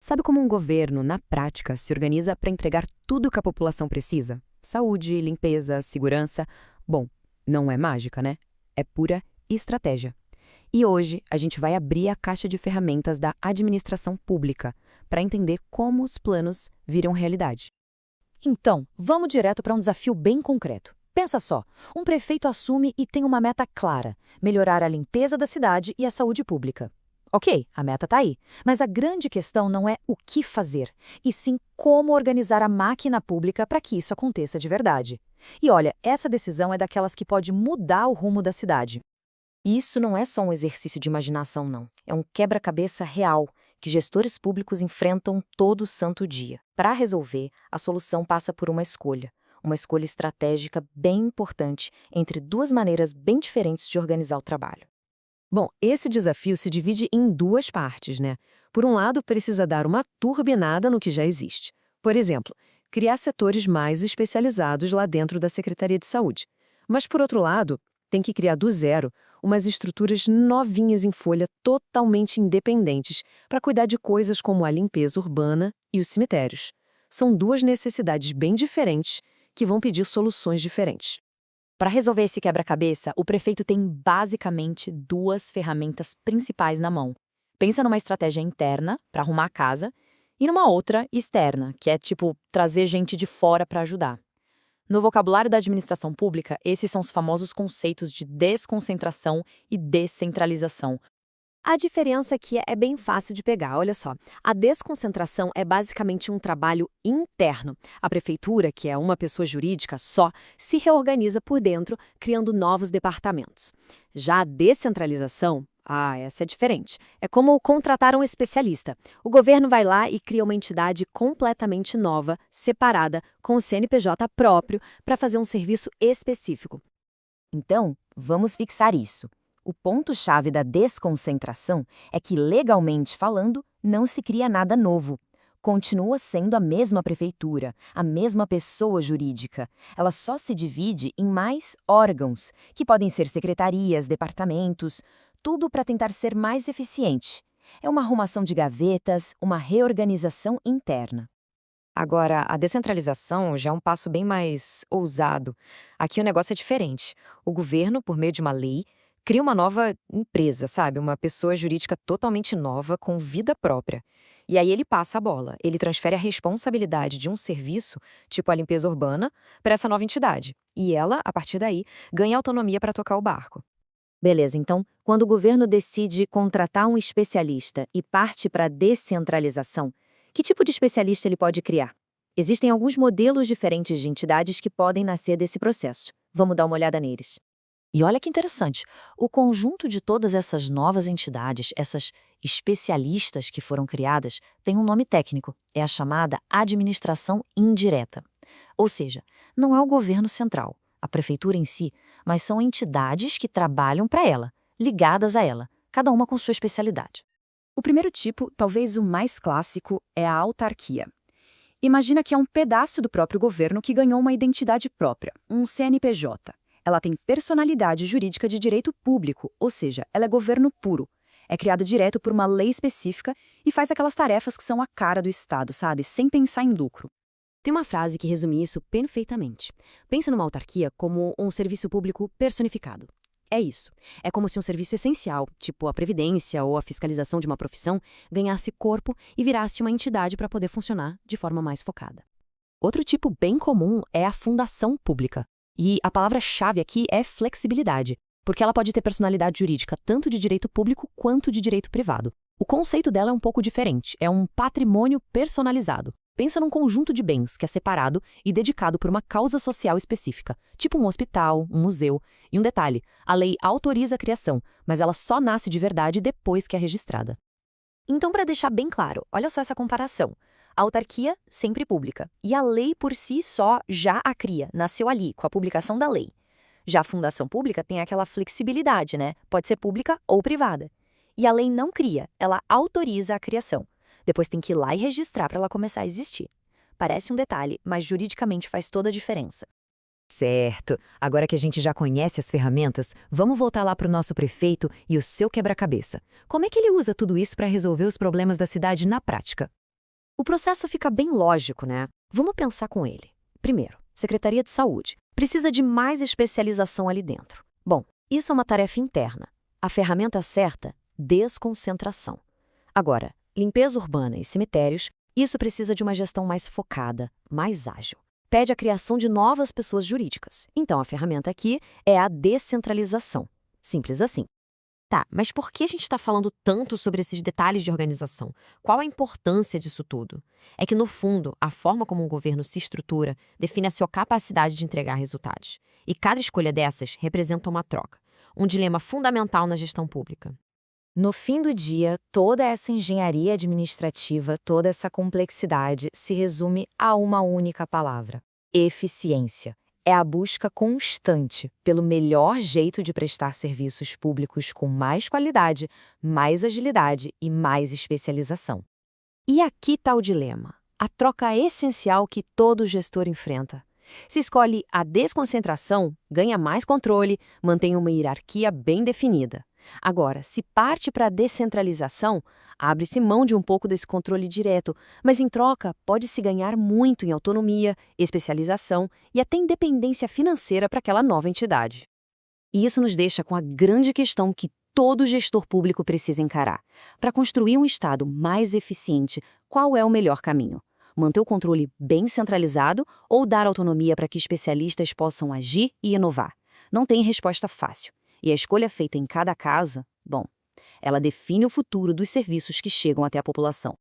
Sabe como um governo, na prática, se organiza para entregar tudo o que a população precisa? Saúde, limpeza, segurança. Bom, não é mágica, né? É pura estratégia. E hoje a gente vai abrir a caixa de ferramentas da administração pública para entender como os planos viram realidade. Então, vamos direto para um desafio bem concreto. Pensa só, um prefeito assume e tem uma meta clara: melhorar a limpeza da cidade e a saúde pública. Ok, a meta está aí, mas a grande questão não é o que fazer, e sim como organizar a máquina pública para que isso aconteça de verdade. E olha, essa decisão é daquelas que pode mudar o rumo da cidade. E isso não é só um exercício de imaginação, não. É um quebra-cabeça real que gestores públicos enfrentam todo santo dia. Para resolver, a solução passa por uma escolha estratégica bem importante entre duas maneiras bem diferentes de organizar o trabalho. Bom, esse desafio se divide em duas partes, né? Por um lado, precisa dar uma turbinada no que já existe. Por exemplo, criar setores mais especializados lá dentro da Secretaria de Saúde. Mas, por outro lado, tem que criar do zero umas estruturas novinhas em folha totalmente independentes para cuidar de coisas como a limpeza urbana e os cemitérios. São duas necessidades bem diferentes que vão pedir soluções diferentes. Para resolver esse quebra-cabeça, o prefeito tem basicamente duas ferramentas principais na mão. Pensa numa estratégia interna, para arrumar a casa, e numa outra, externa, que é tipo trazer gente de fora para ajudar. No vocabulário da administração pública, esses são os famosos conceitos de desconcentração e descentralização. A diferença aqui é bem fácil de pegar, olha só. A desconcentração é basicamente um trabalho interno. A prefeitura, que é uma pessoa jurídica só, se reorganiza por dentro, criando novos departamentos. Já a descentralização, essa é diferente. É como contratar um especialista. O governo vai lá e cria uma entidade completamente nova, separada, com o CNPJ próprio, para fazer um serviço específico. Então, vamos fixar isso. O ponto-chave da desconcentração é que, legalmente falando, não se cria nada novo. Continua sendo a mesma prefeitura, a mesma pessoa jurídica. Ela só se divide em mais órgãos, que podem ser secretarias, departamentos, tudo para tentar ser mais eficiente. É uma arrumação de gavetas, uma reorganização interna. Agora, a descentralização já é um passo bem mais ousado. Aqui o negócio é diferente. O governo, por meio de uma lei, cria uma nova empresa, sabe? Uma pessoa jurídica totalmente nova, com vida própria. E aí ele passa a bola. Ele transfere a responsabilidade de um serviço, tipo a limpeza urbana, para essa nova entidade. E ela, a partir daí, ganha autonomia para tocar o barco. Beleza, então, quando o governo decide contratar um especialista e parte para a descentralização, que tipo de especialista ele pode criar? Existem alguns modelos diferentes de entidades que podem nascer desse processo. Vamos dar uma olhada neles. E olha que interessante, o conjunto de todas essas novas entidades, essas especialistas que foram criadas, tem um nome técnico, é a chamada administração indireta. Ou seja, não é o governo central, a prefeitura em si, mas são entidades que trabalham para ela, ligadas a ela, cada uma com sua especialidade. O primeiro tipo, talvez o mais clássico, é a autarquia. Imagina que é um pedaço do próprio governo que ganhou uma identidade própria, um CNPJ. Ela tem personalidade jurídica de direito público, ou seja, ela é governo puro. É criada direto por uma lei específica e faz aquelas tarefas que são a cara do Estado, sabe? Sem pensar em lucro. Tem uma frase que resume isso perfeitamente. Pensa numa autarquia como um serviço público personificado. É isso. É como se um serviço essencial, tipo a previdência ou a fiscalização de uma profissão, ganhasse corpo e virasse uma entidade para poder funcionar de forma mais focada. Outro tipo bem comum é a fundação pública. E a palavra-chave aqui é flexibilidade, porque ela pode ter personalidade jurídica tanto de direito público quanto de direito privado. O conceito dela é um pouco diferente, é um patrimônio personalizado. Pensa num conjunto de bens que é separado e dedicado por uma causa social específica, tipo um hospital, um museu. E um detalhe, a lei autoriza a criação, mas ela só nasce de verdade depois que é registrada. Então, para deixar bem claro, olha só essa comparação. A autarquia, sempre pública, e a lei por si só já a cria, nasceu ali, com a publicação da lei. Já a fundação pública tem aquela flexibilidade, né? Pode ser pública ou privada. E a lei não cria, ela autoriza a criação. Depois tem que ir lá e registrar para ela começar a existir. Parece um detalhe, mas juridicamente faz toda a diferença. Certo. Agora que a gente já conhece as ferramentas, vamos voltar lá para o nosso prefeito e o seu quebra-cabeça. Como é que ele usa tudo isso para resolver os problemas da cidade na prática? O processo fica bem lógico, né? Vamos pensar com ele. Primeiro, Secretaria de Saúde. Precisa de mais especialização ali dentro. Bom, isso é uma tarefa interna. A ferramenta certa, desconcentração. Agora, limpeza urbana e cemitérios, isso precisa de uma gestão mais focada, mais ágil. Pede a criação de novas pessoas jurídicas. Então, a ferramenta aqui é a descentralização. Simples assim. Tá, mas por que a gente está falando tanto sobre esses detalhes de organização? Qual a importância disso tudo? É que, no fundo, a forma como um governo se estrutura define a sua capacidade de entregar resultados. E cada escolha dessas representa uma troca, um dilema fundamental na gestão pública. No fim do dia, toda essa engenharia administrativa, toda essa complexidade se resume a uma única palavra: eficiência. É a busca constante pelo melhor jeito de prestar serviços públicos com mais qualidade, mais agilidade e mais especialização. E aqui está o dilema, a troca essencial que todo gestor enfrenta. Se escolhe a desconcentração, ganha mais controle, mantém uma hierarquia bem definida. Agora, se parte para a descentralização, abre-se mão de um pouco desse controle direto, mas em troca pode-se ganhar muito em autonomia, especialização e até independência financeira para aquela nova entidade. E isso nos deixa com a grande questão que todo gestor público precisa encarar. Para construir um Estado mais eficiente, qual é o melhor caminho? Manter o controle bem centralizado ou dar autonomia para que especialistas possam agir e inovar? Não tem resposta fácil. E a escolha feita em cada caso, bom, ela define o futuro dos serviços que chegam até a população.